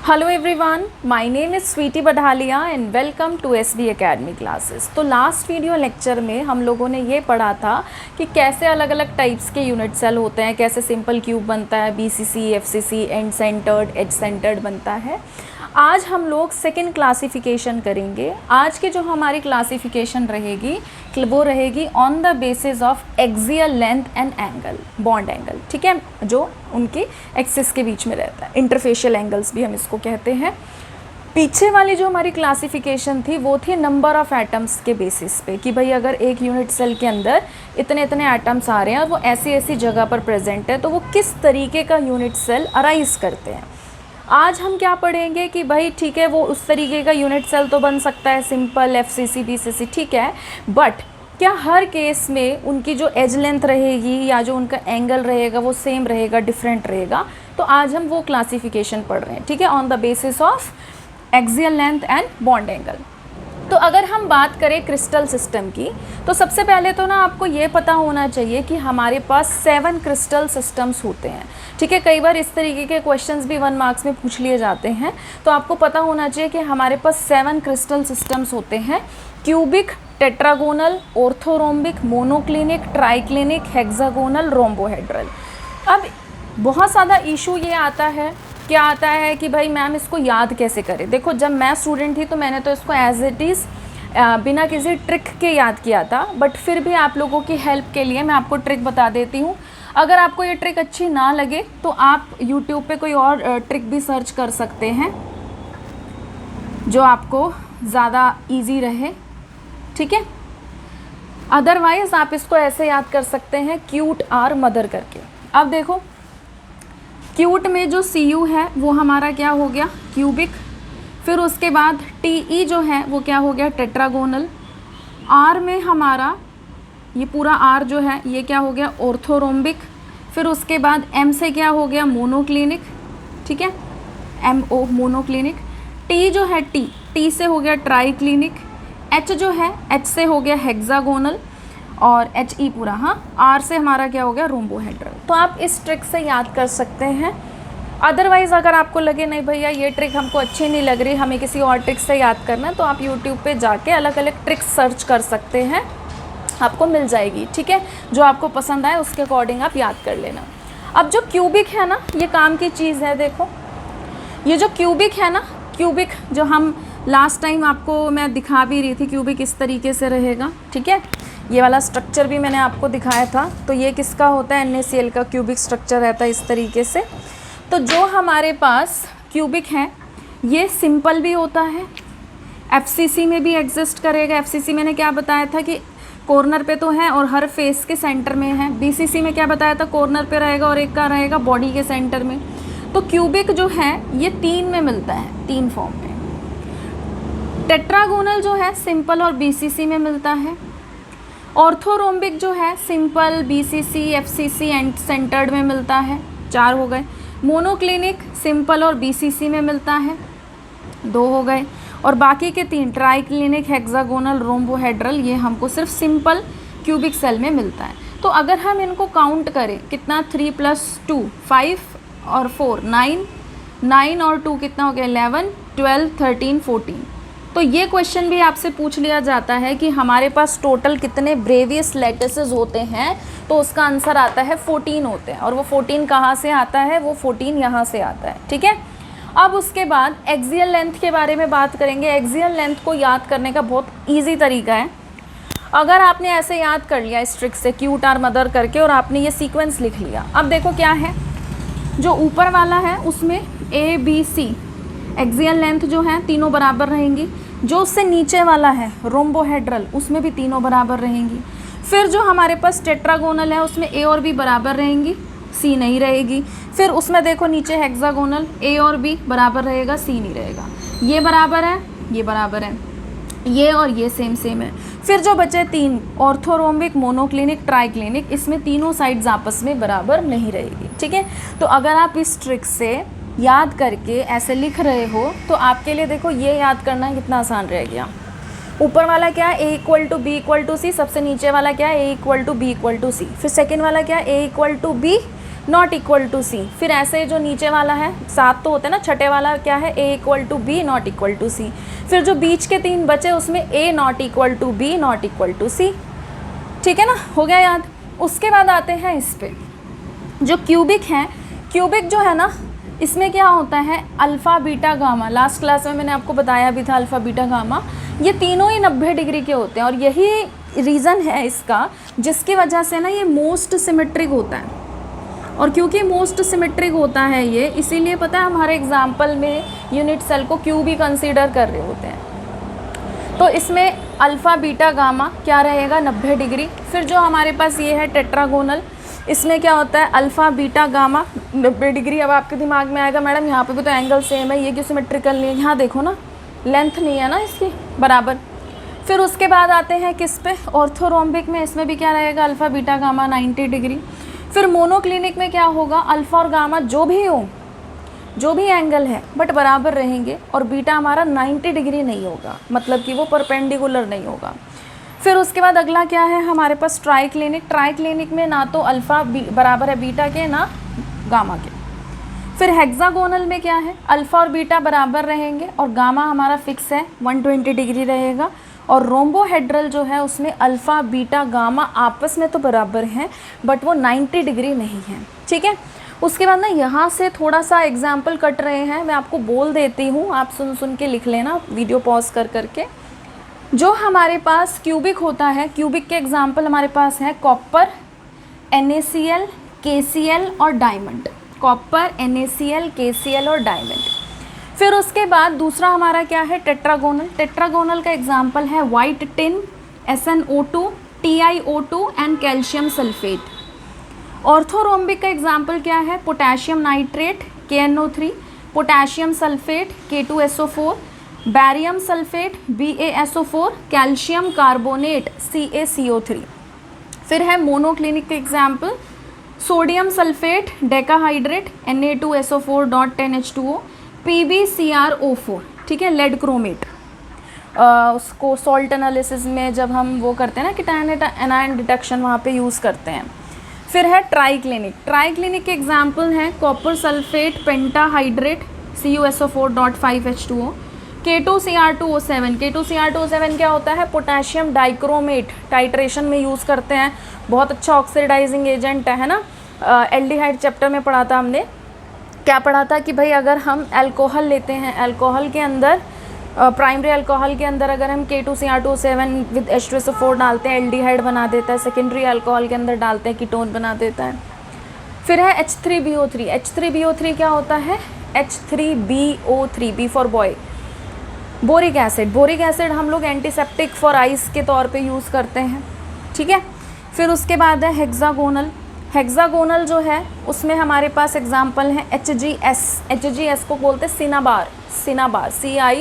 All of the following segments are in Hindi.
Hello everyone, my name is Sweety Badhalia and welcome to SB academy classes. तो लास्ट वीडियो लेक्चर में हम लोगों ने ये पढ़ा था कि कैसे अलग अलग टाइप्स के यूनिट सेल होते हैं, कैसे सिंपल क्यूब बनता है, BCC, FCC, and centred, edge centred बनता है। आज हम लोग सेकंड क्लासिफिकेशन करेंगे। आज की जो हमारी क्लासिफिकेशन रहेगी वो रहेगी on the basis of axial length and angle, bond angle, ठीक है, जो उनके एक्सिस के बीच में रहता है। इंटरफेशियल एंगल्स भी हम इसको कहते हैं। पीछे वाली जो हमारी क्लासिफिकेशन थी वो थी नंबर ऑफ़ एटम्स के बेसिस पे, कि भाई अगर एक यूनिट सेल के अंदर इतने इतने एटम्स आ रहे हैं और वो ऐसी ऐसी जगह पर प्रेजेंट है तो वो किस तरीके का यूनिट सेल अराइज करते हैं। आज हम क्या पढ़ेंगे कि भाई ठीक है, वो उस तरीके का यूनिट सेल तो बन सकता है, सिंपल, एफसीसी, बीसीसी, ठीक है, बट क्या हर केस में उनकी जो एज लेंथ रहेगी या जो उनका एंगल रहेगा वो सेम रहेगा, डिफरेंट रहेगा? तो आज हम वो क्लासिफिकेशन पढ़ रहे हैं, ठीक है, on the basis of axial length and bond angle. तो अगर हम बात करें क्रिस्टल सिस्टम की, तो सबसे पहले तो ना आपको ये पता होना चाहिए कि हमारे पास 7 क्रिस्टल सिस्टम्स होते हैं, ठीक है। कई बार इस तरीके के क्वेश्चंस भी 1 मार्क्स में पूछ लिए जाते हैं, तो आपको पता होना चाहिए कि हमारे पास 7 क्रिस्टल सिस्टम्स होते हैं। Cubic, tetragonal, orthorhombic, monoclinic, triclinic, hexagonal, rhombohedral. अब बहुत ज़्यादा इशू ये आता है, क्या आता है कि भाई मैम इसको याद कैसे करें। देखो, जब मैं स्टूडेंट थी तो मैंने तो इसको एज इट इज़ बिना किसी ट्रिक के याद किया था, बट फिर भी आप लोगों की हेल्प के लिए मैं आपको ट्रिक बता देती हूँ। अगर आपको ये ट्रिक अच्छी ना लगे तो आप यूट्यूब पे कोई और ट्रिक भी सर्च कर सकते हैं जो आपको ज़्यादा इजी रहे, ठीक है। अदरवाइज़ आप इसको ऐसे याद कर सकते हैं, क्यूट आर मदर करके। अब देखो, क्यूट में जो सी यू है वो हमारा क्या हो गया, क्यूबिक। फिर उसके बाद टी ई जो है वो क्या हो गया, टेट्रागोनल। आर में हमारा ये पूरा आर जो है ये क्या हो गया, ऑर्थोरोम्बिक। फिर उसके बाद एम से क्या हो गया, मोनोक्लिनिक, ठीक है, एम ओ, मोनोक्लिनिक। टी जो है टी से हो गया ट्राइक्लिनिक। एच जो है एच से हो गया हेक्सागोनल, और एच ई पूरा, हाँ, आर से हमारा क्या हो गया, रोम्बोहेड्रल। तो आप इस ट्रिक से याद कर सकते हैं। अदरवाइज़ अगर आपको लगे नहीं भैया ये ट्रिक हमको अच्छी नहीं लग रही, हमें किसी और ट्रिक से याद करना है, तो आप यूट्यूब पे जाके अलग अलग ट्रिक्स सर्च कर सकते हैं, आपको मिल जाएगी, ठीक है। जो आपको पसंद आए उसके अकॉर्डिंग आप याद कर लेना। अब जो क्यूबिक है ना, ये काम की चीज़ है। देखो, ये जो क्यूबिक है ना, क्यूबिक जो हम लास्ट टाइम आपको मैं दिखा भी रही थी, क्यूबिक इस तरीके से रहेगा, ठीक है। ये वाला स्ट्रक्चर भी मैंने आपको दिखाया था। तो ये किसका होता है, NaCl का क्यूबिक स्ट्रक्चर रहता है इस तरीके से। तो जो हमारे पास क्यूबिक है ये सिंपल भी होता है, एफसीसी में भी एग्जिस्ट करेगा। एफसीसी मैंने क्या बताया था कि कॉर्नर पे तो है और हर फेस के सेंटर में है। बीसीसी में क्या बताया था, कॉर्नर पे रहेगा और एक का रहेगा बॉडी के सेंटर में। तो क्यूबिक जो है ये 3 में मिलता है, 3 फॉर्म में। टेट्रागोनल जो है सिंपल और बीसीसी में मिलता है। ऑर्थोरोम्बिक जो है simple, BCC, FCC and centred में मिलता है, 4 हो गए। मोनोक्लिनिक सिंपल और बीसीसी में मिलता है, 2 हो गए। और बाकी के 3 ट्राइक्लिनिक, हेक्सागोनल, रोम्बोहेड्रल, ये हमको सिर्फ सिंपल क्यूबिक सेल में मिलता है। तो अगर हम इनको काउंट करें, कितना, 3 + 2 5 और 4 9, 9 और 2 कितना हो गया, 11, 12, 13, 14। तो ये क्वेश्चन भी आपसे पूछ लिया जाता है कि हमारे पास टोटल कितने ब्रेवियस लैटिसेस होते हैं, तो उसका आंसर आता है 14 होते हैं। और वो 14 कहाँ से आता है, वो 14 यहाँ से आता है, ठीक है। अब उसके बाद एक्सियल लेंथ के बारे में बात करेंगे। एक्सियल लेंथ को याद करने का बहुत ईजी तरीका है। अगर आपने ऐसे याद कर लिया इस ट्रिक से, क्यूट आर मदर करके, और आपने ये सीक्वेंस लिख लिया। अब देखो क्या है, जो ऊपर वाला है उसमें ABC एक्सियल लेंथ जो है तीनों बराबर रहेंगी। जो उससे नीचे वाला है रोम्बोहेड्रल, उसमें भी तीनों बराबर रहेंगी। फिर जो हमारे पास टेट्रागोनल है उसमें A और B बराबर रहेंगी, C नहीं रहेगी। फिर उसमें देखो नीचे हेक्सागोनल, A और B बराबर रहेगा, C नहीं रहेगा। ये बराबर है, ये बराबर है, ये और ये सेम सेम है। फिर जो बचे 3, ऑर्थोरोम्बिक, मोनोक्लिनिक, ट्राइक्लिनिक, इसमें तीनों साइड्स आपस में बराबर नहीं रहेगी, ठीक है। तो अगर आप इस ट्रिक से याद करके ऐसे लिख रहे हो तो आपके लिए देखो ये याद करना कितना आसान रह गया। ऊपर वाला क्या है, A = B = C, सबसे नीचे वाला क्या है, A = B = C। फिर सेकंड वाला क्या है, A = B not equal to C. फिर ऐसे जो नीचे वाला है 7 तो होते हैं ना, छठे वाला क्या है, A equal to B not equal to C. फिर जो बीच के 3 बचे उसमें A not equal to B not equal to C. ठीक है ना, हो गया याद। उसके बाद आते हैं इस पे जो क्यूबिक है। क्यूबिक जो है ना, इसमें क्या होता है, alpha beta gamma. Last class में मैंने आपको बताया भी था अल्फ़ा बीटा गामा, ये तीनों ही 90 डिग्री के होते हैं। और यही रीज़न है इसका जिसकी वजह से ना ये मोस्ट सिमेट्रिक होता है। और क्योंकि मोस्ट सिमेट्रिक होता है ये, इसीलिए पता है हमारे एग्जाम्पल में यूनिट सेल को क्यूब ही कंसीडर कर रहे होते हैं। तो इसमें अल्फ़ा बीटा गामा क्या रहेगा, 90 डिग्री। फिर जो हमारे पास ये है टेट्रागोनल, इसमें क्या होता है, अल्फ़ा बीटा गामा 90 डिग्री। अब आपके दिमाग में आएगा मैडम यहाँ पे भी तो एंगल सेम है, ये क्यों सिमेट्रिकल नहीं है। यहाँ देखो ना, लेंथ नहीं है ना इसकी बराबर। फिर उसके बाद आते हैं किस पे, ऑर्थोरोम्बिक में। इसमें भी क्या रहेगा, अल्फ़ा बीटा गामा 90 डिग्री। फिर मोनोक्लिनिक में क्या होगा, अल्फ़ा और गामा जो भी हो, जो भी एंगल है बट बराबर रहेंगे, और बीटा हमारा 90 डिग्री नहीं होगा, मतलब कि वो परपेंडिकुलर नहीं होगा। फिर उसके बाद अगला क्या है हमारे पास, ट्राइक्लिनिक। ट्राइक्लिनिक में ना तो अल्फ़ा बराबर है बीटा के, ना गामा के। फिर हेक्सागोनल में क्या है, अल्फ़ा और बीटा बराबर रहेंगे और गामा हमारा फिक्स है 120 डिग्री रहेगा। और रोम्बोहेड्रल जो है उसमें अल्फ़ा बीटा गामा आपस में तो बराबर हैं बट वो 90 डिग्री नहीं है। ठीक है, उसके बाद ना यहाँ से थोड़ा सा एग्जाम्पल कट रहे हैं, मैं आपको बोल देती हूँ, आप सुन सुन के लिख लेना वीडियो पॉज कर करके। जो हमारे पास क्यूबिक होता है, क्यूबिक के एग्जाम्पल हमारे पास है कॉपर, NaCl, KCl और डायमंड। कॉपर, NaCl, KCl और डायमंड। फिर उसके बाद दूसरा हमारा क्या है, टेट्रागोनल। टेट्रागोनल का एग्जाम्पल है white tin, SnO2, TiO2 and calcium sulphate. Orthorhombic का एग्जाम्पल क्या है, potassium nitrate, KNO3, potassium sulphate, K2SO4, barium sulphate, BaSO4, calcium carbonate, CaCO3। फिर है मोनोक्लिनिक का example, sodium sulphate, decahydrate, Na2SO4.10H2O, PbCrO4। ठीक है, लेड क्रोमेट। उसको सॉल्ट एनालिसिस में जब हम वो करते हैं ना कीटायन एनायन डिटेक्शन, वहाँ पे यूज़ करते हैं। फिर है ट्राइक्लिनिक। ट्राइक्लिनिक के एग्जाम्पल हैं copper sulphate, pentahydrate, CuSO4.5H2O, K2Cr2O7। K2Cr2O7 क्या होता है, पोटेशियम डाइक्रोमेट, टाइट्रेशन में यूज़ करते हैं, बहुत अच्छा ऑक्सीडाइजिंग एजेंट है ना। एल्डिहाइड चैप्टर में पढ़ा था हमने, क्या पढ़ा था कि भाई अगर हम अल्कोहल लेते हैं, अल्कोहल के अंदर प्राइमरी अल्कोहल के अंदर अगर हम K2Cr2O7 विद H2SO4 डालते हैं, एल्डिहाइड बना देता है। सेकेंडरी अल्कोहल के अंदर डालते हैं, कीटोन बना देता है। फिर है H3BO3। H3BO3 क्या होता है, H3BO3, B for boy. Boric acid. Boric acid हम लोग एंटीसेप्टिक फॉर आइस के तौर पे यूज़ करते हैं। ठीक है, फिर उसके बाद है हेक्सागोनल। हेक्सागोनल जो है उसमें हमारे पास एग्जाम्पल हैं HGS। HGS को बोलते हैं सिनाबार। Cinnabar, CINNABAR,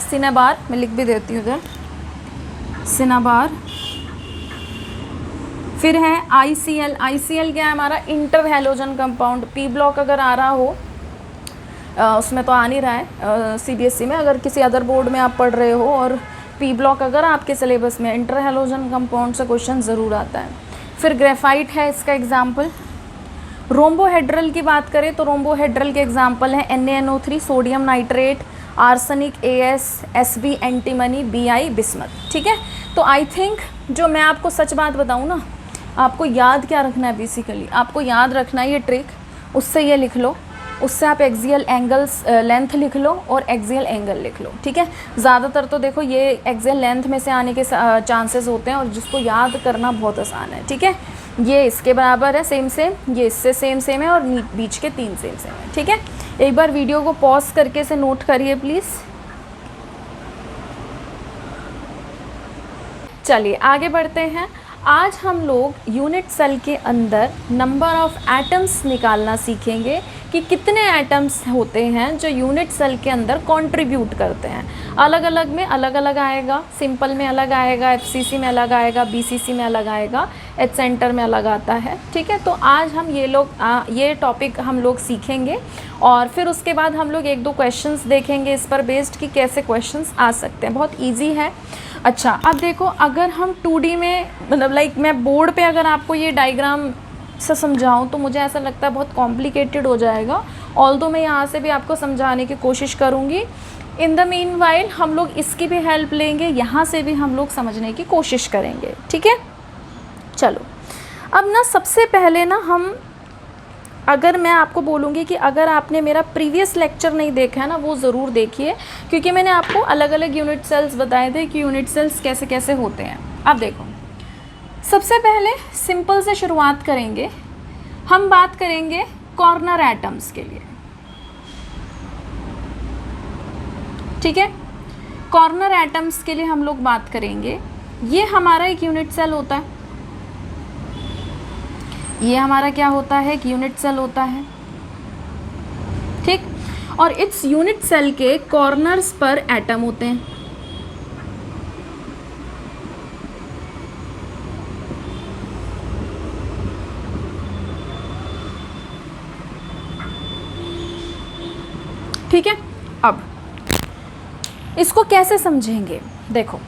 cinnabar. मैं लिख भी देती हूँ उधर, सिनाबार। फिर है ICL। ICL क्या है हमारा, inter halogen compound. P block अगर आ रहा हो, उसमें तो आ नहीं रहा है CBSE में, अगर किसी अदर बोर्ड में आप पढ़ रहे हो और P ब्लॉक अगर आपके सिलेबस में, इंटर हैलोजन कंपाउंड से क्वेश्चन ज़रूर आता है। फिर ग्रेफाइट है इसका एग्जाम्पल। रोम्बोहेड्रल की बात करें तो रोम्बोहेड्रल के एग्जाम्पल हैं NaNO3, sodium nitrate, arsenic, AS, SB antimony, BI bismuth. ठीक है, तो आई थिंक जो मैं आपको सच बात बताऊँ ना, आपको याद क्या रखना है, बेसिकली आपको याद रखना है ये ट्रिक, उससे ये लिख लो, उससे आप एक्सियल एंगल्स लेंथ लिख लो और एक्सियल एंगल लिख लो। ठीक है, ज़्यादातर तो देखो ये एक्सियल लेंथ में से आने के चांसेस होते हैं और जिसको याद करना बहुत आसान है। ठीक है, ये इसके बराबर है सेम सेम, ये इससे सेम सेम है और बीच के 3 सेम सेम है। ठीक है, एक बार वीडियो को पॉज करके से नोट करिए प्लीज़। चलिए आगे बढ़ते हैं। आज हम लोग यूनिट सेल के अंदर नंबर ऑफ़ एटम्स निकालना सीखेंगे कि कितने एटम्स होते हैं जो यूनिट सेल के अंदर कंट्रीब्यूट करते हैं। अलग अलग में अलग अलग आएगा, सिंपल में अलग आएगा, FCC में अलग आएगा, BCC में अलग आएगा, H सेंटर में अलग आता है। ठीक है, तो आज हम ये टॉपिक हम लोग सीखेंगे और फिर उसके बाद हम लोग 1-2 क्वेश्चंस देखेंगे इस पर बेस्ड कि कैसे क्वेश्चंस आ सकते हैं। बहुत ईजी है। अच्छा, अब देखो, अगर हम 2D में मतलब लाइक मैं बोर्ड पे अगर आपको ये डायग्राम से समझाऊं तो मुझे ऐसा लगता है बहुत कॉम्प्लिकेटेड हो जाएगा, ऑल्दो मैं यहाँ से भी आपको समझाने की कोशिश करूँगी। इन द मीन वाइल हम लोग इसकी भी हेल्प लेंगे, यहाँ से भी हम लोग समझने की कोशिश करेंगे, ठीक है। चलो अब ना सबसे पहले ना हम, अगर मैं आपको बोलूँगी कि अगर आपने मेरा प्रीवियस लेक्चर नहीं देखा है ना, वो ज़रूर देखिए, क्योंकि मैंने आपको अलग अलग यूनिट सेल्स बताए थे कि यूनिट सेल्स कैसे कैसे होते हैं। अब देखो, सबसे पहले सिंपल से शुरुआत करेंगे, हम बात करेंगे कॉर्नर एटम्स के लिए, ठीक है। कॉर्नर एटम्स के लिए हम लोग बात करेंगे। ये हमारा एक यूनिट सेल होता है, ये हमारा क्या होता है, एक यूनिट सेल होता है, ठीक। और इस यूनिट सेल के कॉर्नर्स पर एटम होते हैं, ठीक है। अब इसको कैसे समझेंगे, देखो,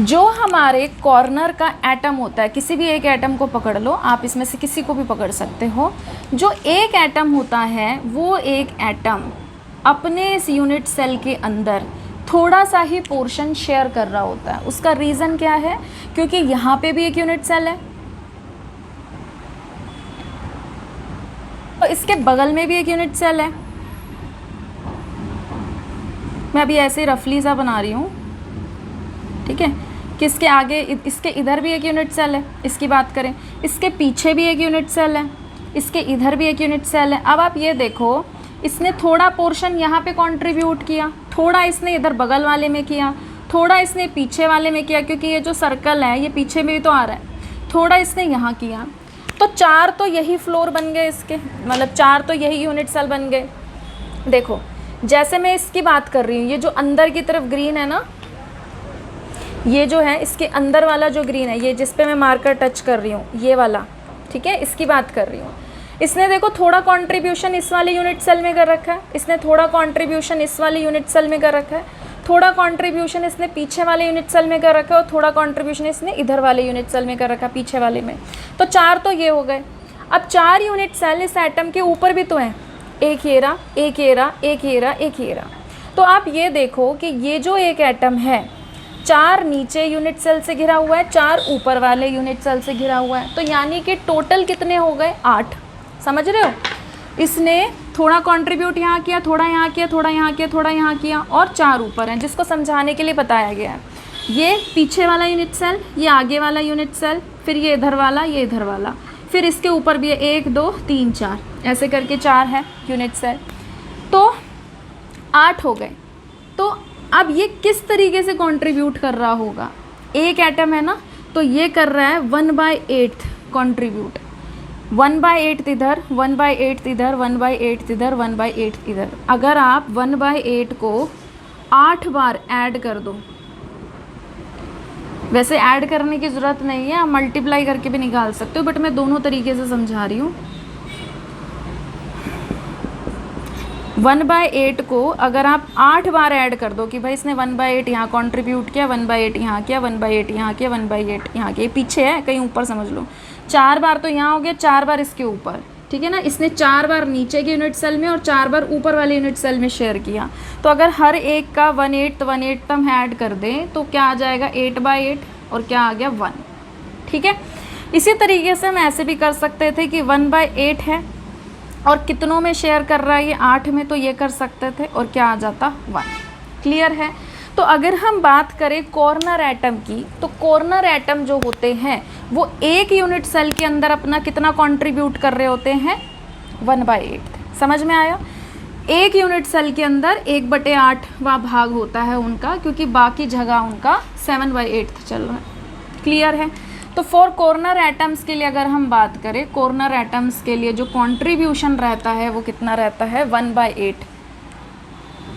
जो हमारे कॉर्नर का एटम होता है, किसी भी एक एटम को पकड़ लो, आप इसमें से किसी को भी पकड़ सकते हो। जो एक एटम होता है वो एक एटम अपने इस यूनिट सेल के अंदर थोड़ा सा ही पोर्शन शेयर कर रहा होता है। उसका रीज़न क्या है, क्योंकि यहाँ पे भी एक यूनिट सेल है और इसके बगल में भी एक यूनिट सेल है। मैं अभी ऐसे रफली सा बना रही हूँ, ठीक है, कि इसके आगे, इसके इधर भी एक यूनिट सेल है, इसकी बात करें, इसके पीछे भी एक यूनिट सेल है, इसके इधर भी एक यूनिट सेल है। अब आप ये देखो, इसने थोड़ा पोर्शन यहाँ पे कंट्रीब्यूट किया, थोड़ा इसने इधर बगल वाले में किया, थोड़ा इसने पीछे वाले में किया, क्योंकि ये जो सर्कल है ये पीछे में भी तो आ रहा है, थोड़ा इसने यहाँ किया, तो 4 तो यही फ्लोर बन गए इसके, मतलब 4 तो यही यूनिट सेल बन गए। देखो, जैसे मैं इसकी बात कर रही हूँ, ये जो अंदर की तरफ ग्रीन है ना, ये जो है इसके अंदर वाला जो ग्रीन है, ये जिस पे मैं मार्कर टच कर रही हूँ, ये वाला, ठीक है, इसकी बात कर रही हूँ। इसने देखो थोड़ा कंट्रीब्यूशन इस वाले यूनिट सेल में कर रखा है, इसने थोड़ा कंट्रीब्यूशन इस वाले यूनिट सेल में कर रखा है, थोड़ा कंट्रीब्यूशन इसने पीछे वाले यूनिट सेल में कर रखा है, और थोड़ा कंट्रीब्यूशन इसने इधर वाले यूनिट सेल में कर रखा है, पीछे वाले में। तो 4 तो ये हो गए। अब 4 यूनिट सेल इस एटम के ऊपर भी तो हैं, एक येरा, एक येरा, एक येरा, एक येरा। तो आप ये देखो कि ये जो एक एटम है, 4 नीचे यूनिट सेल से घिरा हुआ है, 4 ऊपर वाले यूनिट सेल से घिरा हुआ है, तो यानी कि टोटल कितने हो गए, 8। समझ रहे हो, इसने थोड़ा कंट्रीब्यूट यहाँ किया, थोड़ा यहाँ किया, थोड़ा यहाँ किया, थोड़ा यहाँ किया, और 4 ऊपर हैं, जिसको समझाने के लिए बताया गया है। ये पीछे वाला यूनिट सेल, ये आगे वाला यूनिट सेल, फिर ये इधर वाला, ये इधर वाला, फिर इसके ऊपर भी है 1 2 3 4, ऐसे करके 4 है यूनिट सेल, तो 8 हो गए। तो अब ये किस तरीके से कंट्रीब्यूट कर रहा होगा, एक एटम है ना, तो ये कर रहा है 1/8 कंट्रीब्यूट, 1/8 इधर, 1/8 इधर, 1/8 इधर, 1/8 इधर। अगर आप 1/8 को 8 बार ऐड कर दो, वैसे ऐड करने की ज़रूरत नहीं है, आप मल्टीप्लाई करके भी निकाल सकते हो, बट मैं दोनों तरीके से समझा रही हूँ। 1/8 को अगर आप 8 बार ऐड कर दो कि भाई इसने 1/8 यहाँ कंट्रीब्यूट किया, 1/8 यहाँ किया, 1/8 यहाँ किया, 1/8 यहाँ किया, पीछे है कहीं ऊपर समझ लो, 4 बार तो यहाँ हो गया, 4 बार इसके ऊपर, ठीक है ना। इसने 4 बार नीचे के यूनिट सेल में और 4 बार ऊपर वाले यूनिट सेल में शेयर किया, तो अगर हर एक का 1/8 हम ऐड कर दें तो क्या आ जाएगा, 8/8, और क्या आ गया, 1, ठीक है। इसी तरीके से हम ऐसे भी कर सकते थे कि 1/8 है और कितनों में शेयर कर रहा है, ये 8 में, तो ये कर सकते थे, और क्या आ जाता, 1। क्लियर है। तो अगर हम बात करें कॉर्नर एटम की, तो कॉर्नर एटम जो होते हैं वो एक यूनिट सेल के अंदर अपना कितना कंट्रीब्यूट कर रहे होते हैं, 1/8। समझ में आया। एक यूनिट सेल के अंदर 1/8वां भाग होता है उनका, क्योंकि बाकी जगह उनका 7/8 चल रहा है। क्लियर है। तो फॉर कॉर्नर एटम्स के लिए अगर हम बात करें, कॉर्नर एटम्स के लिए जो कंट्रीब्यूशन रहता है वो कितना रहता है, 1/8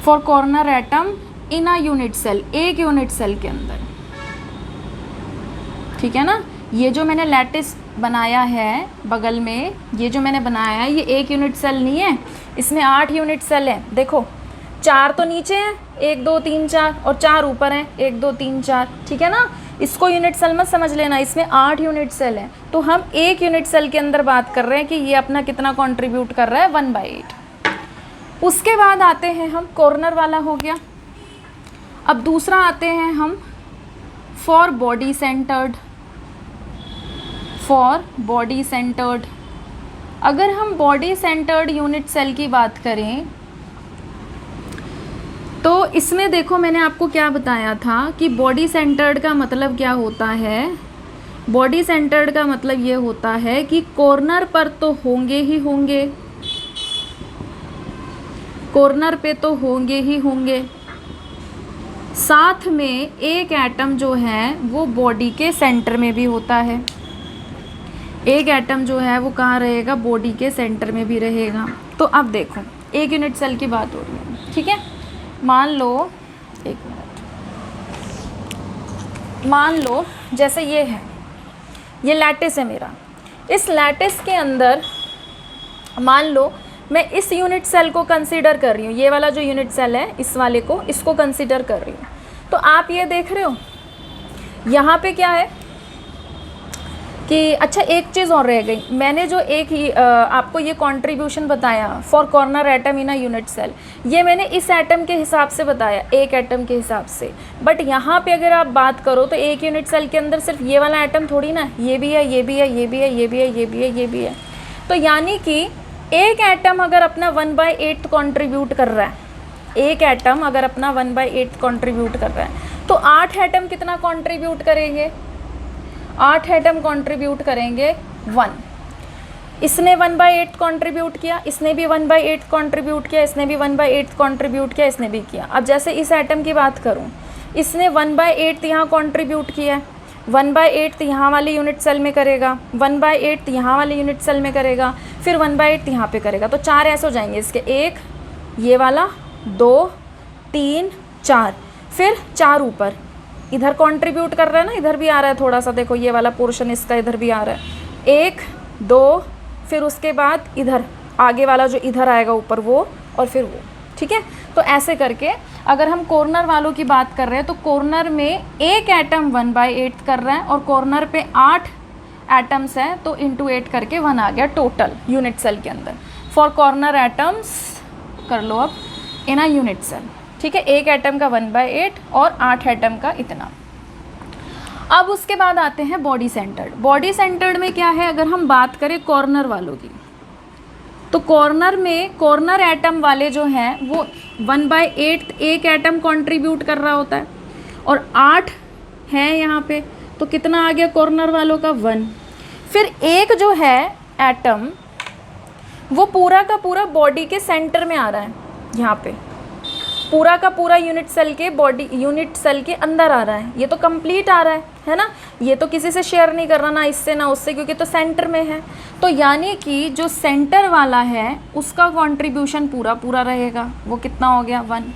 for corner atom in a unit cell, एक यूनिट सेल के अंदर, ठीक है ना। ये जो मैंने लैटिस बनाया है बगल में, ये जो मैंने बनाया है, ये एक यूनिट सेल नहीं है, इसमें 8 यूनिट सेल हैं। देखो 4 तो नीचे हैं, 1 2 3 4, और 4 ऊपर हैं, 1 2 3 4, ठीक है ना। इसको यूनिट सेल मत समझ लेना, इसमें 8 यूनिट सेल हैं, तो हम एक यूनिट सेल के अंदर बात कर रहे हैं कि ये अपना कितना कंट्रीब्यूट कर रहा है 1/8। उसके बाद आते हैं हम, कॉर्नर वाला हो गया। अब दूसरा आते हैं हम for body centred. For body centred, अगर हम बॉडी सेंटर्ड यूनिट सेल की बात करें तो इसमें देखो मैंने आपको क्या बताया था कि बॉडी सेंटर्ड का मतलब क्या होता है। बॉडी सेंटर्ड का मतलब ये होता है कि कॉर्नर पर तो होंगे ही होंगे, कॉर्नर पे तो होंगे ही होंगे, साथ में एक एटम जो है वो बॉडी के सेंटर में भी होता है। एक एटम जो है वो कहाँ रहेगा, बॉडी के सेंटर में भी रहेगा। तो अब देखो एक यूनिट सेल की बात हो रही है, ठीक है। मान लो, एक मिनट, मान लो जैसे ये है, ये लैटिस है मेरा। इस लैटिस के अंदर मान लो मैं इस यूनिट सेल को कंसीडर कर रही हूँ, ये वाला जो यूनिट सेल है इस वाले को, इसको कंसीडर कर रही हूँ। तो आप ये देख रहे हो यहाँ पे क्या है कि अच्छा एक चीज़ और रह गई, मैंने जो आपको ये कंट्रीब्यूशन बताया for corner atom in a unit cell, ये मैंने इस एटम के हिसाब से बताया, एक एटम के हिसाब से। बट यहाँ पे अगर आप बात करो तो एक यूनिट सेल के अंदर सिर्फ ये वाला एटम थोड़ी ना, ये भी है, ये भी है, ये भी है, ये भी है, ये भी है, ये भी है। तो यानी कि एक एटम अगर अपना 1/8 कंट्रीब्यूट कर रहा है, एक एटम अगर अपना 1/8 कंट्रीब्यूट कर रहा है, तो 8 एटम कितना कंट्रीब्यूट करेंगे, 8 एटम कंट्रीब्यूट करेंगे 1। इसने 1/8 कंट्रीब्यूट किया, इसने भी 1/8 कंट्रीब्यूट किया, इसने भी 1/8 कंट्रीब्यूट किया, इसने भी किया। अब जैसे इस एटम की बात करूं, इसने 1/8 यहाँ कंट्रीब्यूट किया है, 1/8 यहाँ वाले यूनिट सेल में करेगा, 1/8 यहाँ वाले यूनिट सेल में करेगा, फिर 1/8 यहाँ पे करेगा। तो 4 ऐसे हो जाएंगे इसके, 1 ये वाला, 2 3 4, फिर 4 ऊपर इधर कंट्रीब्यूट कर रहा है ना, इधर भी आ रहा है थोड़ा सा, देखो ये वाला पोर्शन इसका इधर भी आ रहा है, 1 2, फिर उसके बाद इधर आगे वाला जो इधर आएगा ऊपर वो, और फिर वो, ठीक है। तो ऐसे करके अगर हम कॉर्नर वालों की बात कर रहे हैं तो कॉर्नर में एक एटम 1/8 कर रहा है और कॉर्नर पे 8 एटम्स हैं, तो इंटू 8 करके 1 आ गया टोटल यूनिट सेल के अंदर। फॉर कॉर्नर एटम्स कर लो अब इन अ यूनिट सेल, ठीक है। एक एटम का 1/8 और 8 एटम का इतना। अब उसके बाद आते हैं बॉडी सेंटर्ड। बॉडी सेंटर्ड में क्या है, अगर हम बात करें कॉर्नर वालों की, तो कॉर्नर में कॉर्नर एटम वाले जो हैं वो 1/8 एक एटम कंट्रीब्यूट कर रहा होता है, और 8 हैं यहाँ पे, तो कितना आ गया कॉर्नर वालों का 1। फिर एक जो है एटम वो पूरा का पूरा बॉडी के सेंटर में आ रहा है, यहाँ पे पूरा का पूरा यूनिट सेल के बॉडी यूनिट सेल के अंदर आ रहा है। ये तो कंप्लीट आ रहा है ना, ये तो किसी से शेयर नहीं कर रहा, ना इससे ना उससे, क्योंकि तो सेंटर में है। तो यानी कि जो सेंटर वाला है उसका कंट्रीब्यूशन पूरा पूरा रहेगा, वो कितना हो गया 1।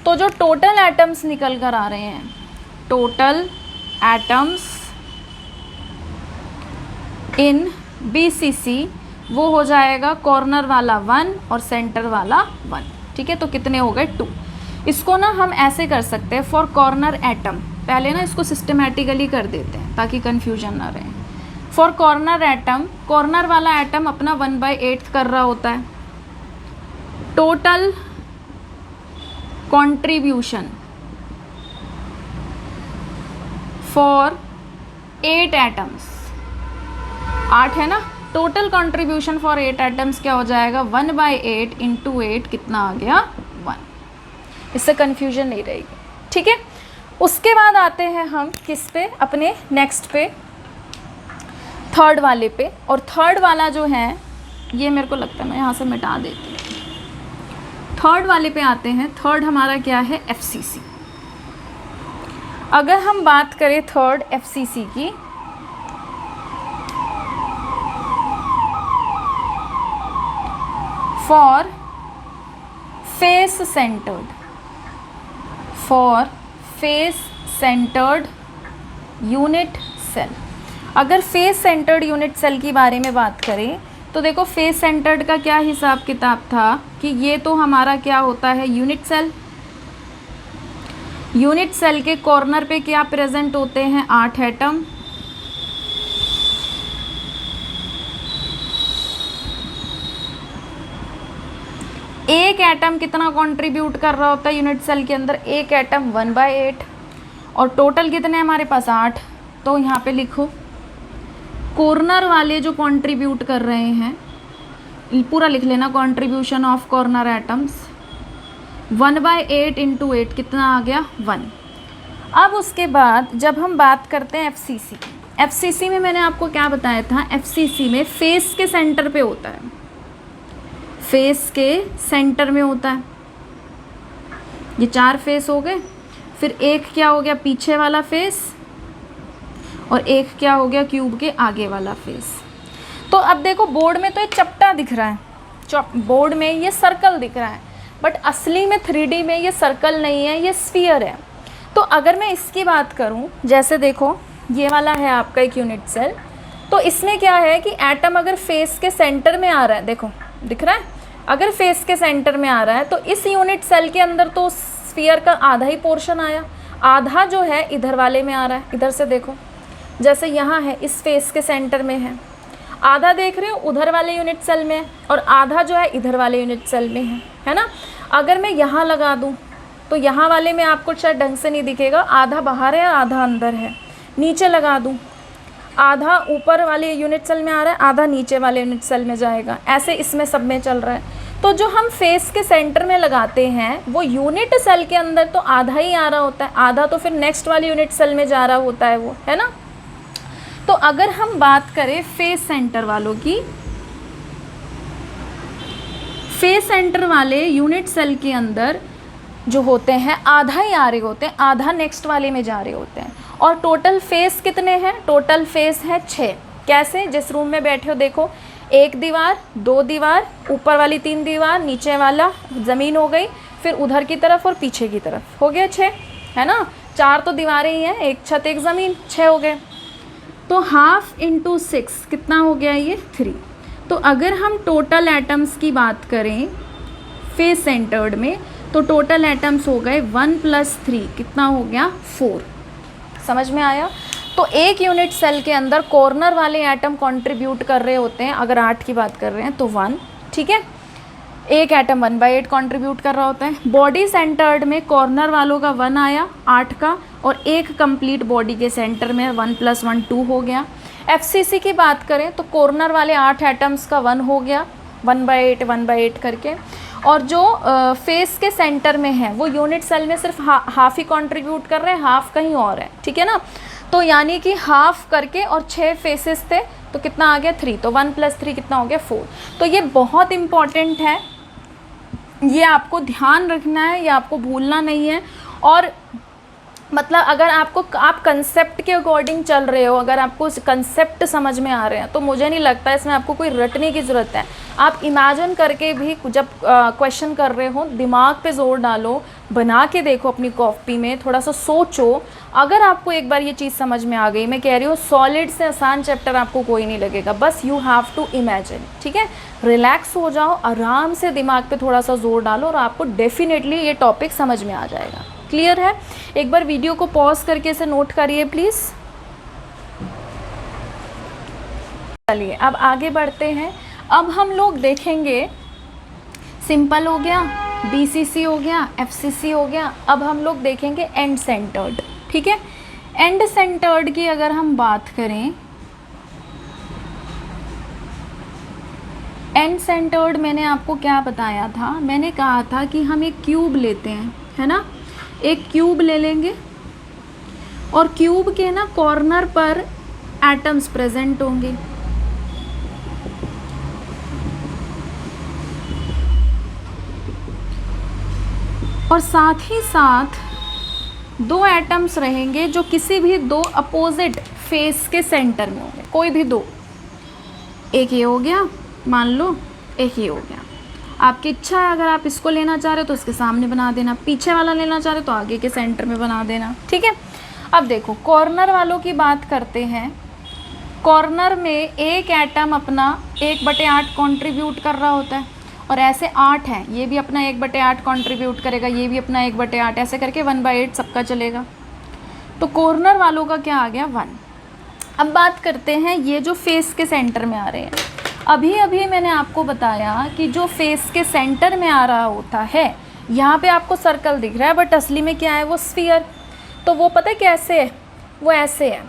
तो जो टोटल एटम्स निकल कर आ रहे हैं, टोटल एटम्स इन BCC वो हो जाएगा कॉर्नर वाला 1 और सेंटर वाला 1, ठीक है। तो कितने हो गए 2। इसको ना हम ऐसे कर सकते हैं फॉर कॉर्नर एटम, पहले ना इसको सिस्टमेटिकली कर देते हैं ताकि कन्फ्यूजन ना रहे। फॉर कॉर्नर एटम, कॉर्नर वाला एटम अपना 1/8 कर रहा होता है, टोटल कंट्रीब्यूशन फॉर 8 एटम्स, 8 है ना, टोटल कंट्रीब्यूशन फॉर 8 एटम्स क्या हो जाएगा 1/8 इंटू 8 कितना आ गया 1। इससे कन्फ्यूजन नहीं रहेगी, ठीक है। उसके बाद आते हैं हम किस पे, अपने नेक्स्ट पे, थर्ड वाले पे। और थर्ड वाला जो है ये मेरे को लगता है मैं यहाँ से मिटा देती हूँ। थर्ड वाले पे आते हैं। थर्ड हमारा क्या है FCC। अगर हम बात करें थर्ड FCC की, for face centred, for face centred unit cell. अगर फेस सेंटर्ड यूनिट सेल की बारे में बात करें तो देखो फेस सेंटर्ड का क्या हिसाब किताब था कि ये तो हमारा क्या होता है यूनिट सेल, यूनिट सेल के कॉर्नर पे क्या प्रेजेंट होते हैं? 8 एटम। एक एटम कितना कंट्रीब्यूट कर रहा होता है यूनिट सेल के अंदर? एक एटम 1/8। और टोटल कितने हैं हमारे पास? 8। तो यहाँ पे लिखो कॉर्नर वाले जो कंट्रीब्यूट कर रहे हैं, पूरा लिख लेना, कंट्रीब्यूशन ऑफ कॉर्नर एटम्स 1/8 × 8 कितना आ गया? 1। अब उसके बाद जब हम बात करते हैं एफसीसी, एफसीसी में मैंने आपको क्या बताया था? एफसीसी में फेस के सेंटर पे होता है, फेस के सेंटर में होता है। ये 4 फेस हो गए, फिर एक क्या हो गया? पीछे वाला फेस, और एक क्या हो गया? क्यूब के आगे वाला फेस। तो अब देखो बोर्ड में तो ये चपटा दिख रहा है, बोर्ड में ये सर्कल दिख रहा है, बट असली में 3D में ये सर्कल नहीं है, ये स्फीयर है। तो अगर मैं इसकी बात करूं, जैसे देखो ये वाला है आपका एक यूनिट सेल, तो इसमें क्या है कि एटम अगर फेस के सेंटर में आ रहा है, देखो दिख रहा है, अगर फेस के सेंटर में आ रहा है तो इस यूनिट सेल के अंदर तो स्फीयर का आधा ही पोर्शन आया, आधा जो है इधर वाले में आ रहा है। इधर से देखो, जैसे यहाँ है इस फेस के सेंटर में है, आधा देख रहे हो उधर वाले यूनिट सेल में, और आधा जो है इधर वाले यूनिट सेल में है ना। अगर मैं यहाँ लगा दूँ तो यहाँ वाले में आपको शायद ढंग से नहीं दिखेगा, आधा बाहर है आधा अंदर है। नीचे लगा दूँ, आधा ऊपर वाले यूनिट सेल में आ रहा है, आधा नीचे वाले यूनिट सेल में जाएगा, ऐसे इसमें सब में चल रहा है। तो जो हम फेस के सेंटर में लगाते हैं वो यूनिट सेल के अंदर तो आधा ही आ रहा होता है, आधा तो फिर नेक्स्ट वाले यूनिट सेल में जा रहा होता है वो, है ना। तो अगर हम बात करें फेस सेंटर वालों की, फेस सेंटर वाले यूनिट सेल के अंदर जो होते हैं आधा ही आ रहे होते हैं, आधा नेक्स्ट वाले में जा रहे होते हैं। और टोटल फेस कितने हैं? टोटल फेस है 6। कैसे? जिस रूम में बैठे हो देखो, 1 दीवार, 2 दीवार, ऊपर वाली 3 दीवार, नीचे वाला ज़मीन हो गई, फिर उधर की तरफ और पीछे की तरफ, हो गया 6, है ना। 4 तो दीवारें ही हैं, 1 छत 1 ज़मीन, 6 हो गए। तो 1/2 × 6 कितना हो गया? ये 3। तो अगर हम टोटल एटम्स की बात करें फेस सेंटर्ड में, तो टोटल एटम्स हो गए 1 + 3 कितना हो गया? 4। समझ में आया? तो एक यूनिट सेल के अंदर कॉर्नर वाले एटम कंट्रीब्यूट कर रहे होते हैं, अगर 8 की बात कर रहे हैं तो 1, ठीक है। एक एटम 1/8 कंट्रीब्यूट कर रहा होता है। बॉडी सेंटर्ड में कॉर्नर वालों का 1 आया 8 का, और एक कंप्लीट बॉडी के सेंटर में 1 + 1 2 हो गया। एफसीसी की बात करें तो कॉर्नर वाले 8 एटम्स का 1 हो गया, 1/8 1/8 करके। और जो फेस के सेंटर में है वो यूनिट सेल में सिर्फ हाफ ही कंट्रीब्यूट कर रहे हैं, हाफ कहीं और है, ठीक है ना। तो यानी कि हाफ करके, और 6 फेसेस थे तो कितना आ गया? 3। तो 1 + 3 कितना हो गया? 4। तो ये बहुत इम्पॉर्टेंट है, ये आपको ध्यान रखना है, ये आपको भूलना नहीं है। और मतलब अगर आप कंसेप्ट के अकॉर्डिंग चल रहे हो, अगर आपको कंसेप्ट समझ में आ रहे हैं, तो मुझे नहीं लगता इसमें आपको कोई रटने की ज़रूरत है। आप इमेजिन करके भी जब क्वेश्चन कर रहे हो, दिमाग पे जोर डालो, बना के देखो अपनी कॉपी में, थोड़ा सा सोचो। अगर आपको एक बार ये चीज़ समझ में आ गई, मैं कह रही हूँ सॉलिड से आसान चैप्टर आपको कोई नहीं लगेगा, बस यू हैव टू इमेजिन, ठीक है। रिलैक्स हो जाओ, आराम से दिमाग पे थोड़ा सा जोर डालो, और आपको डेफिनेटली ये टॉपिक समझ में आ जाएगा। क्लियर है? एक बार वीडियो को पॉज करके इसे नोट करिए प्लीज़। चलिए अब आगे बढ़ते हैं। अब हम लोग देखेंगे, सिंपल हो गया, बीसीसी हो गया, एफसीसी हो गया। अब हम लोग देखेंगे एंड सेंटर्ड, ठीक है। एंड सेंटर्ड की अगर हम बात करें, एंड सेंटर्ड मैंने आपको क्या बताया था? मैंने कहा था कि हम एक क्यूब लेते हैं, है ना। एक क्यूब ले लेंगे, और क्यूब के ना कॉर्नर पर एटम्स प्रेजेंट होंगे, और साथ ही साथ 2 एटम्स रहेंगे जो किसी भी 2 अपोजिट फेस के सेंटर में होंगे, कोई भी 2। एक ये हो गया, मान लो एक ये हो गया। आपकी इच्छा है, अगर आप इसको लेना चाह रहे हो तो इसके सामने बना देना, पीछे वाला लेना चाह रहे हो तो आगे के सेंटर में बना देना, ठीक है। अब देखो कॉर्नर वालों की बात करते हैं। कॉर्नर में एक एटम अपना 1/8 कंट्रीब्यूट कर रहा होता है, और ऐसे 8 हैं, ये भी अपना 1/8 कंट्रीब्यूट करेगा, ये भी अपना 1/8, ऐसे करके 1/8 सबका चलेगा। तो कॉर्नर वालों का क्या आ गया 1। अब बात करते हैं ये जो फेस के सेंटर में आ रहे हैं। अभी अभी मैंने आपको बताया कि जो फेस के सेंटर में आ रहा होता है, यहाँ पे आपको सर्कल दिख रहा है बट असली में क्या है वो स्फीयर। तो वो पता है कैसे है, वो ऐसे है,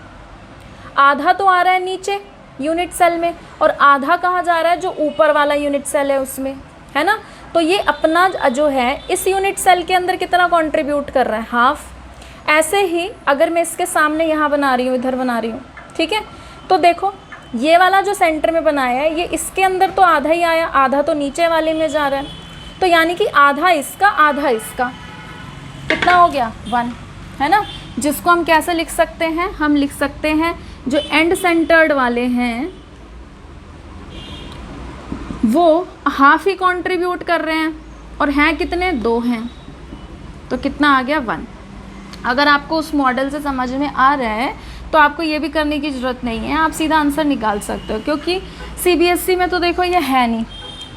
आधा तो आ रहा है नीचे यूनिट सेल में और आधा कहाँ जा रहा है, जो ऊपर वाला यूनिट सेल है उसमें, है ना। तो ये अपना जो है इस यूनिट सेल के अंदर कितना कंट्रीब्यूट कर रहा है, हाफ। ऐसे ही अगर मैं इसके सामने यहाँ बना रही हूँ, इधर बना रही हूँ, ठीक है, तो देखो ये वाला जो सेंटर में बनाया है ये इसके अंदर तो आधा ही आया, आधा तो नीचे वाले में जा रहा है। तो यानी कि आधा इसका आधा इसका, कितना हो गया 1, है ना। जिसको हम कैसे लिख सकते हैं, हम लिख सकते हैं जो एंड सेंटर्ड वाले हैं वो हाफ ही कंट्रीब्यूट कर रहे हैं और हैं कितने, 2 हैं। तो कितना आ गया 1। अगर आपको उस मॉडल से समझ में आ रहा है तो आपको ये भी करने की ज़रूरत नहीं है, आप सीधा आंसर निकाल सकते हो, क्योंकि CBSE में तो देखो ये है नहीं,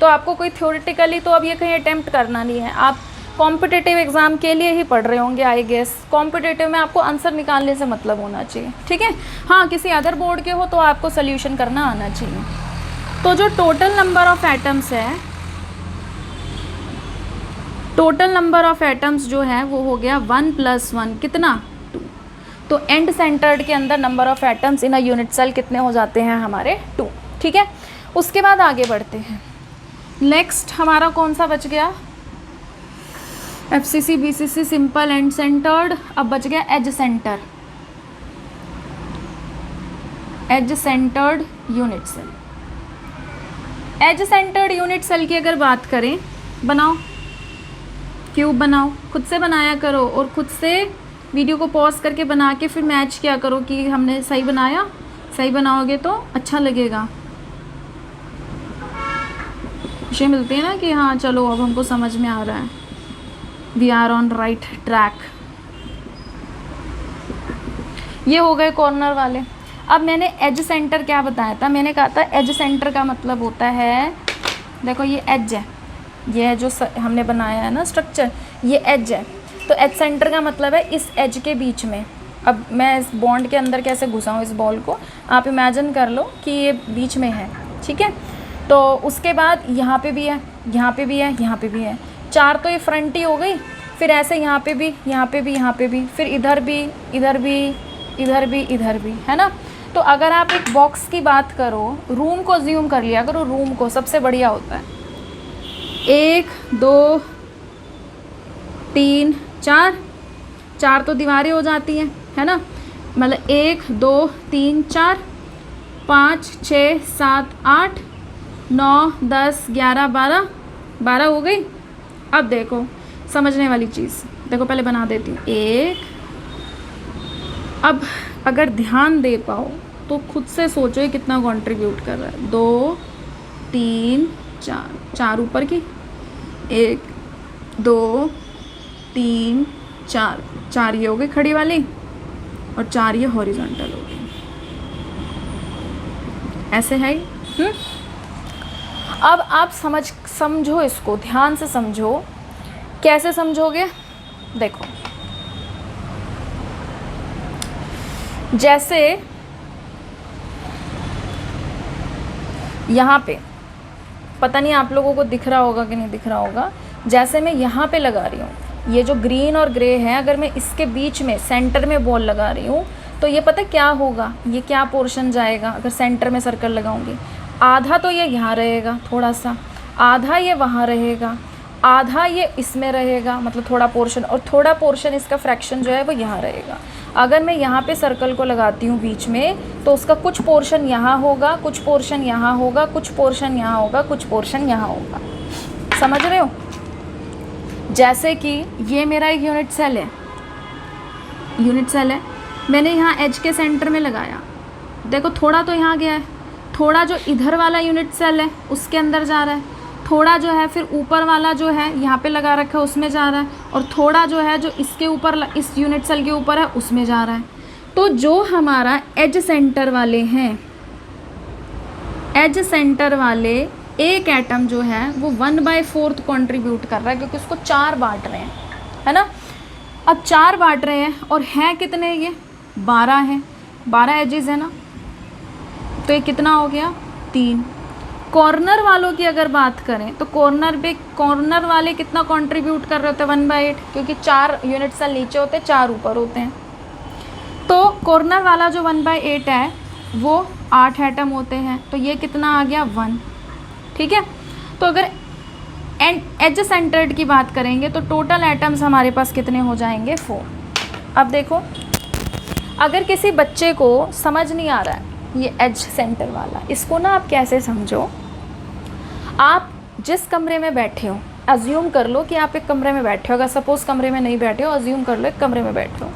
तो आपको कोई थ्योरेटिकली तो अब ये कहीं अटेम्प्ट करना नहीं है। आप कॉम्पिटिटिव एग्ज़ाम के लिए ही पढ़ रहे होंगे आई गेस। कॉम्पिटिटिव में आपको आंसर निकालने से मतलब होना चाहिए, ठीक है। हाँ, किसी अदर बोर्ड के हो तो आपको सोल्यूशन करना आना चाहिए। तो जो टोटल नंबर ऑफ एटम्स है, टोटल नंबर ऑफ एटम्स जो है वो हो गया 1 + 1 कितना 2। तो एंड सेंटर्ड के अंदर number of atoms in a unit cell कितने हो जाते हैं हमारे 2, ठीक है। उसके बाद आगे बढ़ते हैं। नेक्स्ट हमारा कौन सा बच गया, FCC BCC simple end centred. अब बच गया edge centre, edge centred unit cell. Edge centred unit cell की अगर बात करें, बनाओ क्यूब, बनाओ, खुद से बनाया करो और खुद से वीडियो को पॉज करके बना के फिर मैच किया करो कि हमने सही बनाया। सही बनाओगे तो अच्छा लगेगा, खुशी मिलती है ना कि हाँ चलो अब हमको समझ में आ रहा है, we are on right track. ये हो गए कॉर्नर वाले। अब मैंने एज सेंटर क्या बताया था, मैंने कहा था एज सेंटर का मतलब होता है, देखो ये एज है, ये है जो हमने बनाया है ना स्ट्रक्चर, ये एज है। तो एज सेंटर का मतलब है इस एज के बीच में। अब मैं इस बॉन्ड के अंदर कैसे घुसाऊँ इस बॉल को, आप इमेजिन कर लो कि ये बीच में है, ठीक है। तो उसके बाद यहाँ पे भी है, यहाँ पे भी है, यहाँ पे भी है, 4 तो ये फ्रंट ही हो गई। फिर ऐसे यहाँ पे भी, यहाँ पे भी, यहाँ पे भी, फिर इधर भी, इधर भी, इधर भी, इधर भी, है ना। तो अगर आप एक बॉक्स की बात करो, रूम को ज्यूम कर लिया करो, रूम को, सबसे बढ़िया होता है 1 2 3 4, 4 तो दीवारें हो जाती हैं, है ना। मतलब 1 2 3 4 5 6 7 8 9 10 11 12, 12 हो गई। अब देखो समझने वाली चीज़, देखो पहले बना देती हूँ 1। अब अगर ध्यान दे पाओ तो खुद से सोचो ये कितना कंट्रीब्यूट कर रहा है, 2 3 4, 4 ऊपर की, 1 2 3 4, 4 ये हो गई खड़ी वाली और 4 ये हॉरिजॉन्टल हो गई, ऐसे है। अब आप समझो इसको, ध्यान से समझो। कैसे समझोगे, देखो जैसे यहाँ पे, पता नहीं आप लोगों को दिख रहा होगा कि नहीं दिख रहा होगा, जैसे मैं यहाँ पे लगा रही हूँ, ये जो ग्रीन और ग्रे है, अगर मैं इसके बीच में सेंटर में बॉल लगा रही हूँ तो ये पता क्या होगा, ये क्या पोर्शन जाएगा। अगर सेंटर में सर्कल लगाऊंगी, आधा तो ये यहाँ रहेगा थोड़ा सा, आधा ये वहाँ रहेगा, आधा ये इसमें रहेगा, मतलब थोड़ा पोर्शन, और थोड़ा पोर्शन इसका फ्रैक्शन जो है वो यहाँ रहेगा। अगर मैं यहाँ पे सर्कल को लगाती हूँ बीच में, तो उसका कुछ पोर्शन यहाँ होगा, कुछ पोर्शन यहाँ होगा, कुछ पोर्शन यहाँ होगा, कुछ पोर्शन यहाँ होगा। समझ रहे हो। जैसे कि ये मेरा एक यूनिट सेल है, यूनिट सेल है, मैंने यहाँ एज के सेंटर में लगाया, देखो थोड़ा तो यहाँ गया है, थोड़ा जो इधर वाला यूनिट सेल है उसके अंदर जा रहा है, थोड़ा जो है फिर ऊपर वाला जो है यहाँ पे लगा रखा है उसमें जा रहा है, और थोड़ा जो है जो इसके ऊपर, इस यूनिट सेल के ऊपर है उसमें जा रहा है। तो जो हमारा एज सेंटर वाले हैं, एज सेंटर वाले एक एटम जो है वो 1/4 कंट्रीब्यूट कर रहा है, क्योंकि उसको 4 बांट रहे हैं, है ना। अब 4 बांट रहे हैं और हैं कितने, ये 12 हैं, 12 एजेस है ना, तो ये कितना हो गया 3। कॉर्नर वालों की अगर बात करें तो कॉर्नर वाले कितना कंट्रीब्यूट कर रहे होते हैं 1/8, क्योंकि 4 यूनिट सेल नीचे होते हैं, 4 ऊपर होते हैं। तो कॉर्नर वाला जो 1/8 है वो 8 एटम होते हैं, तो ये कितना आ गया 1, ठीक है। तो अगर एज सेंटर्ड की बात करेंगे तो टोटल एटम्स हमारे पास कितने हो जाएंगे 4। अब देखो, अगर किसी बच्चे को समझ नहीं आ रहा है ये एज सेंटर वाला, इसको ना आप कैसे समझो, आप जिस कमरे में बैठे हो, अज्यूम कर लो कि आप एक कमरे में बैठे हो, अगर सपोज़ कमरे में नहीं बैठे हो, अज्यूम कर लो एक कमरे में बैठे हो,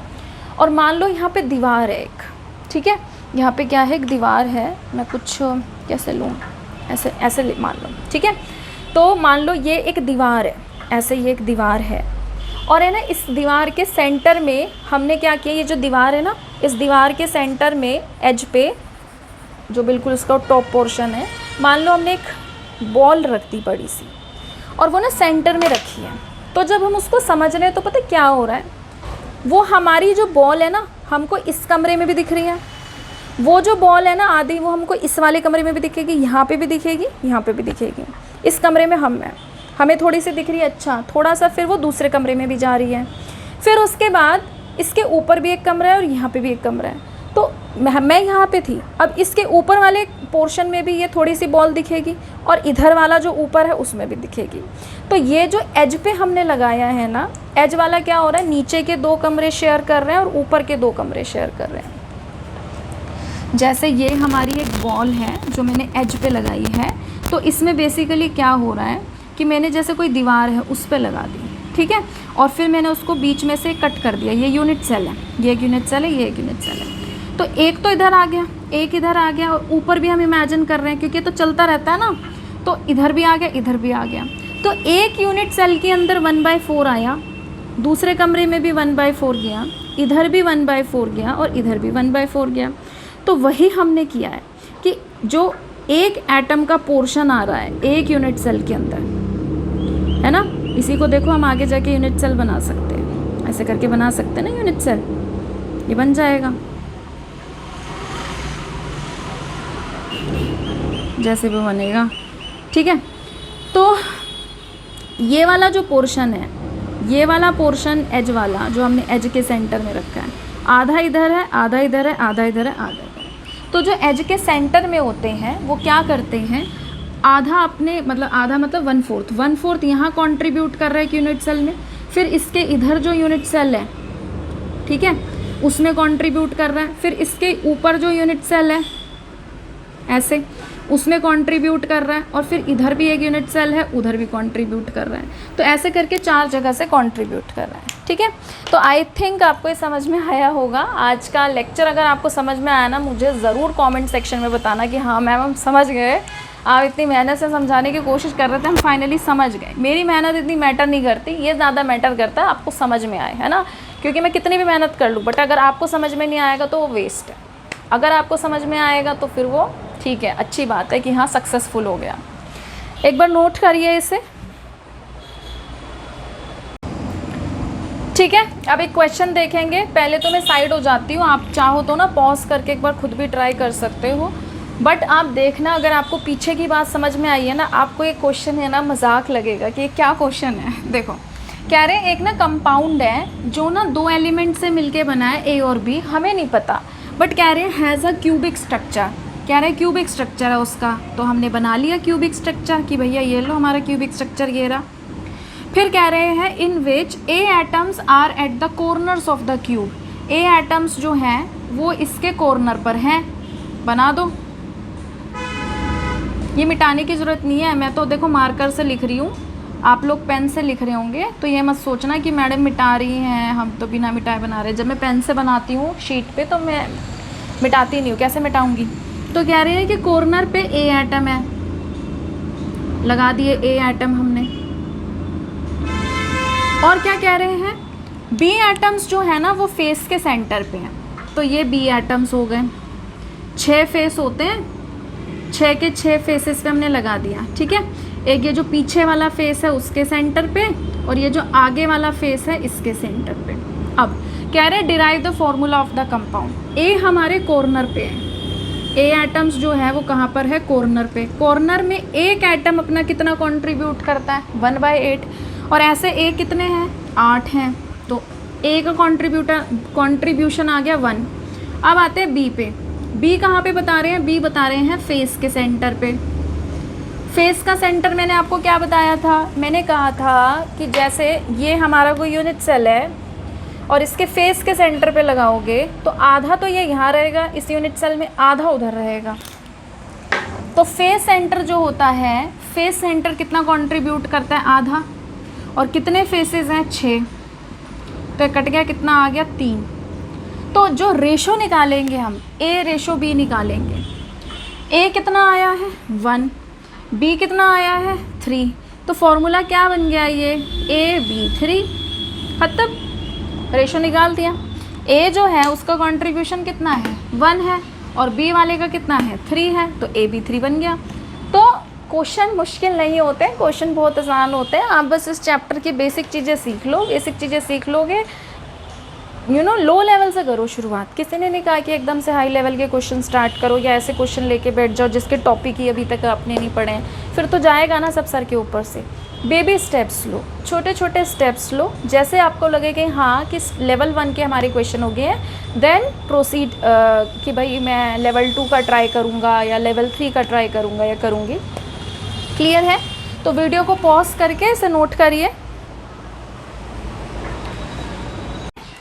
और मान लो यहाँ पे दीवार है एक, ठीक है, यहाँ पे क्या है, एक दीवार है, मैं कुछ कैसे लूँ, ऐसे मान लो, ठीक है। तो मान लो ये एक दीवार है, ऐसे ये एक दीवार है, और है ना इस दीवार के सेंटर में हमने क्या किया, ये जो दीवार है ना, इस दीवार के सेंटर में एज पे जो बिल्कुल इसका टॉप पोर्शन है, मान लो हमने एक बॉल रख दी बड़ी सी, और वो ना सेंटर में रखी है। तो जब हम उसको समझ रहे हैं तो पता क्या हो रहा है, वो हमारी जो बॉल है ना हमको इस कमरे में भी दिख रही है, वो जो बॉल है ना आधी वो हमको इस वाले कमरे में भी दिखेगी, यहाँ पे भी दिखेगी, यहाँ पे भी दिखेगी। इस कमरे में हमें थोड़ी सी दिख रही है, अच्छा थोड़ा सा, फिर वो दूसरे कमरे में भी जा रही है, फिर उसके बाद इसके ऊपर भी एक कमरा है और यहाँ पे भी एक कमरा है। तो मैं यहाँ पे थी, अब इसके ऊपर वाले पोर्शन में भी ये थोड़ी सी बॉल दिखेगी, और इधर वाला जो ऊपर है उसमें भी दिखेगी। तो ये जो एज पे हमने लगाया है ना, एज वाला क्या हो रहा है, नीचे के 2 कमरे शेयर कर रहे हैं और ऊपर के 2 कमरे शेयर कर रहे हैं। जैसे ये हमारी एक बॉल है जो मैंने एज पे लगाई है, तो इसमें बेसिकली क्या हो रहा है कि मैंने जैसे कोई दीवार है उस पर लगा दी, ठीक है, और फिर मैंने उसको बीच में से कट कर दिया, ये यूनिट सेल है, ये एक यूनिट सेल है, ये एक यूनिट सेल है। तो एक तो इधर आ गया, एक इधर आ गया, और ऊपर भी हम इमेजिन कर रहे हैं क्योंकि तो चलता रहता है ना, तो इधर भी आ गया, इधर भी आ गया। तो एक यूनिट सेल के अंदर 1/4 आया, दूसरे कमरे में भी 1/4 गया, इधर भी 1/4 गया और इधर भी 1/4 गया। तो वही हमने किया है कि जो एक एटम का पोर्शन आ रहा है एक यूनिट सेल के अंदर, है ना, इसी को देखो हम आगे जाके यूनिट सेल बना सकते हैं, ऐसे करके बना सकते हैं ना यूनिट सेल, ये बन जाएगा जैसे भी बनेगा, ठीक है। तो ये वाला जो पोर्शन है, ये वाला पोर्शन एज वाला जो हमने एज के सेंटर में रखा है, आधा इधर है, आधा इधर है, आधा इधर है, आधा इधर। तो जो एज के सेंटर में होते हैं वो क्या करते हैं, आधा अपने मतलब आधा मतलब 1/4 यहाँ कंट्रीब्यूट कर रहा है एक यूनिट सेल में, फिर इसके इधर जो यूनिट सेल है, ठीक है, उसमें कंट्रीब्यूट कर रहा है, फिर इसके ऊपर जो यूनिट सेल है ऐसे उसमें कंट्रीब्यूट कर रहा है, और फिर इधर भी एक यूनिट सेल है, उधर भी कंट्रीब्यूट कर रहा है। तो ऐसे करके 4 जगह से कंट्रीब्यूट कर रहा है, ठीक है। तो आई थिंक आपको ये समझ में आया होगा आज का लेक्चर। अगर आपको समझ में आया ना, मुझे ज़रूर कमेंट सेक्शन में बताना कि हाँ मैम हम समझ गए, आप इतनी मेहनत से समझाने की कोशिश कर रहे थे, हम फाइनली समझ गए। मेरी मेहनत इतनी मैटर नहीं करती, ये ज़्यादा मैटर करता है आपको समझ में आए, है ना, क्योंकि मैं कितनी भी मेहनत कर लूँ, बट अगर आपको समझ में नहीं आएगा तो वो वेस्ट है। अगर आपको समझ में आएगा तो फिर वो ठीक है, अच्छी बात है कि हाँ सक्सेसफुल हो गया। एक बार नोट करिए इसे, ठीक है। अब एक क्वेश्चन देखेंगे, पहले तो मैं साइड हो जाती हूँ, आप चाहो तो ना पॉज करके एक बार खुद भी ट्राई कर सकते हो, बट आप देखना अगर आपको पीछे की बात समझ में आई है ना, आपको एक क्वेश्चन है ना मजाक लगेगा कि ये क्या क्वेश्चन है। देखो कह रहे हैं एक ना कंपाउंड है जो ना 2 एलिमेंट से मिलके बना है, ए और बी, हमें नहीं पता, बट कह रहे हैं हैज़ अ क्यूबिक स्ट्रक्चर, कह रहे हैं क्यूबिक स्ट्रक्चर है उसका। तो हमने बना लिया क्यूबिक स्ट्रक्चर कि भैया ये लो हमारा क्यूबिक स्ट्रक्चर ये रहा। फिर कह रहे हैं in which A atoms are at the corners of the cube, A atoms जो हैं वो इसके कॉर्नर पर हैं, बना दो। ये मिटाने की ज़रूरत नहीं है, मैं तो देखो मार्कर से लिख रही हूँ, आप लोग पेन से लिख रहे होंगे, तो ये मत सोचना कि मैडम मिटा रही हैं, हम तो बिना मिटाए बना रहे। जब मैं पेन से बनाती हूँ शीट पे तो मैं मिटाती नहीं हूँ, कैसे मिटाऊँगी। तो कह रहे हैं कि कॉर्नर पे ए एटम है, लगा दिए ए एटम हमने, और क्या कह रहे हैं बी एटम्स जो है ना वो फेस के सेंटर पे हैं, तो ये बी एटम्स हो गए। 6 फेस होते हैं, 6 के 6 फेसेस पे हमने लगा दिया, ठीक है। एक ये जो पीछे वाला फेस है उसके सेंटर पे, और ये जो आगे वाला फेस है इसके सेंटर पे। अब कह रहे derive the formula of the compound. A हमारे कॉर्नर पे है, ए एटम्स जो है वो कहाँ पर है, कॉर्नर पे। कॉर्नर में एक एटम अपना कितना कंट्रीब्यूट करता है, 1/8, और ऐसे ए कितने हैं, 8 हैं, तो ए का कंट्रीब्यूशन आ गया 1। अब आते हैं बी पे। बी कहाँ पे बता रहे हैं, बी बता रहे हैं फेस के सेंटर पे। फेस का सेंटर मैंने आपको क्या बताया था, मैंने कहा था कि जैसे ये हमारा कोई यूनिट सेल है और इसके फेस के सेंटर पे लगाओगे तो आधा तो ये यहाँ रहेगा इस यूनिट सेल में, आधा उधर रहेगा। तो फेस सेंटर जो होता है, फेस सेंटर कितना कंट्रीब्यूट करता है, आधा, और कितने फेसेस हैं, 6, तो कट गया, कितना आ गया, 3। तो जो रेशो निकालेंगे हम, ए रेशो बी निकालेंगे। ए कितना आया है, 1, बी कितना आया है, 3, तो फॉर्मूला क्या बन गया, ये AB3, खत्म, रेशो निकाल दिया। ए जो है उसका कंट्रीब्यूशन कितना है, 1 है, और बी वाले का कितना है, 3 है, तो AB3 बन गया। तो क्वेश्चन मुश्किल नहीं होते, क्वेश्चन बहुत आसान होते हैं। आप बस इस चैप्टर की बेसिक चीज़ें सीख लो, बेसिक चीज़ें सीख लोगे, लो लेवल से करो शुरुआत। किसी ने नहीं कहा कि एकदम से हाई लेवल के क्वेश्चन स्टार्ट करो या ऐसे क्वेश्चन लेके बैठ जाओ जिसके टॉपिक ही अभी तक आपने नहीं पढ़े हैं, फिर तो जाएगा ना सब सर के ऊपर से। बेबी स्टेप्स लो, छोटे छोटे स्टेप्स लो, जैसे आपको लगे कि हाँ कि लेवल 1 के हमारे क्वेश्चन हो गए हैं, देन प्रोसीड कि भाई मैं लेवल 2 का ट्राई करूँगा या लेवल 3 का ट्राई करूँगा या करूँगी। क्लियर है? तो वीडियो को पॉज करके इसे नोट करिए।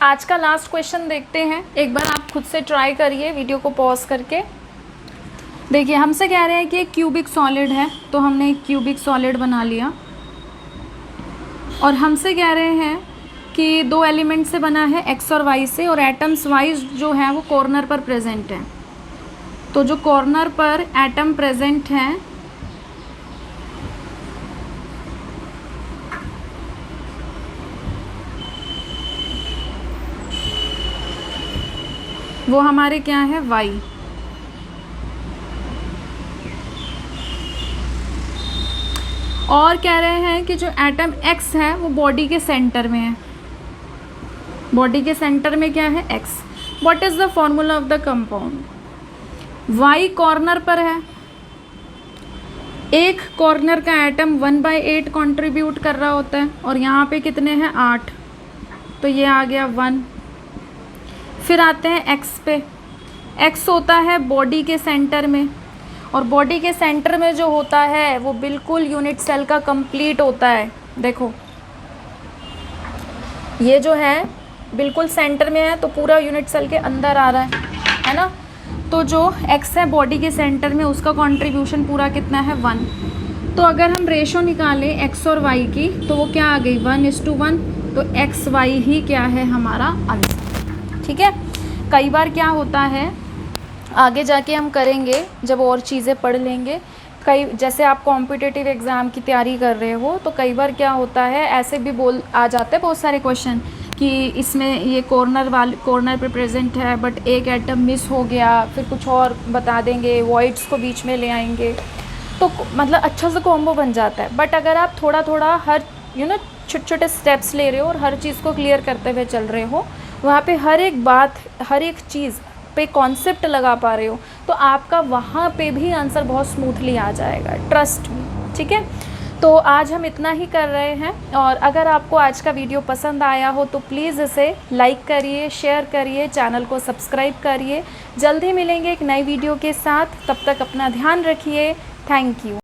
आज का लास्ट क्वेश्चन देखते हैं, एक बार आप खुद से ट्राई करिए वीडियो को पॉज करके। देखिए हमसे कह रहे हैं कि एक क्यूबिक सॉलिड है, तो हमने एक क्यूबिक सॉलिड बना लिया, और हमसे कह रहे हैं कि 2 एलिमेंट से बना है, एक्स और वाई से, और एटम्स वाइज जो है वो कॉर्नर पर प्रेजेंट है। तो जो कॉर्नर पर एटम प्रेजेंट हैं वो हमारे क्या है, y। और कह रहे हैं कि जो एटम x है वो बॉडी के सेंटर में है, बॉडी के सेंटर में क्या है, x। What is the formula of the compound. y corner पर है, एक कॉर्नर का एटम 1/8 कंट्रीब्यूट कर रहा होता है, और यहाँ पे कितने हैं, 8, तो ये आ गया 1। फिर आते हैं x पे। x होता है बॉडी के सेंटर में, और बॉडी के सेंटर में जो होता है वो बिल्कुल यूनिट सेल का कंप्लीट होता है। देखो ये जो है बिल्कुल सेंटर में है, तो पूरा यूनिट सेल के अंदर आ रहा है ना। तो जो x है बॉडी के सेंटर में, उसका कंट्रीब्यूशन पूरा कितना है, 1। तो अगर हम रेशो निकालें x और y की, तो वो क्या आ गई, 1:1, तो x y ही क्या है, हमारा आंसर। ठीक है। कई बार क्या होता है, आगे जाके हम करेंगे जब और चीज़ें पढ़ लेंगे, जैसे आप कॉम्पिटिटिव एग्ज़ाम की तैयारी कर रहे हो, तो कई बार क्या होता है, ऐसे भी आ जाते हैं बहुत सारे क्वेश्चन कि इसमें ये कॉर्नर पे प्रेजेंट है बट एक एटम मिस हो गया, फिर कुछ और बता देंगे, वॉइड्स को बीच में ले आएंगे, तो मतलब अच्छा सा कॉम्बो बन जाता है। बट अगर आप थोड़ा थोड़ा हर छोटे छोटे स्टेप्स ले रहे हो और हर चीज़ को क्लियर करते हुए चल रहे हो, वहाँ पे हर एक बात, हर एक चीज़ पे कॉन्सेप्ट लगा पा रहे हो, तो आपका वहाँ पे भी आंसर बहुत स्मूथली आ जाएगा, ट्रस्ट मी। ठीक है, तो आज हम इतना ही कर रहे हैं, और अगर आपको आज का वीडियो पसंद आया हो तो प्लीज़ इसे लाइक करिए, शेयर करिए, चैनल को सब्सक्राइब करिए। जल्दी मिलेंगे एक नई वीडियो के साथ, तब तक अपना ध्यान रखिए। Thank you.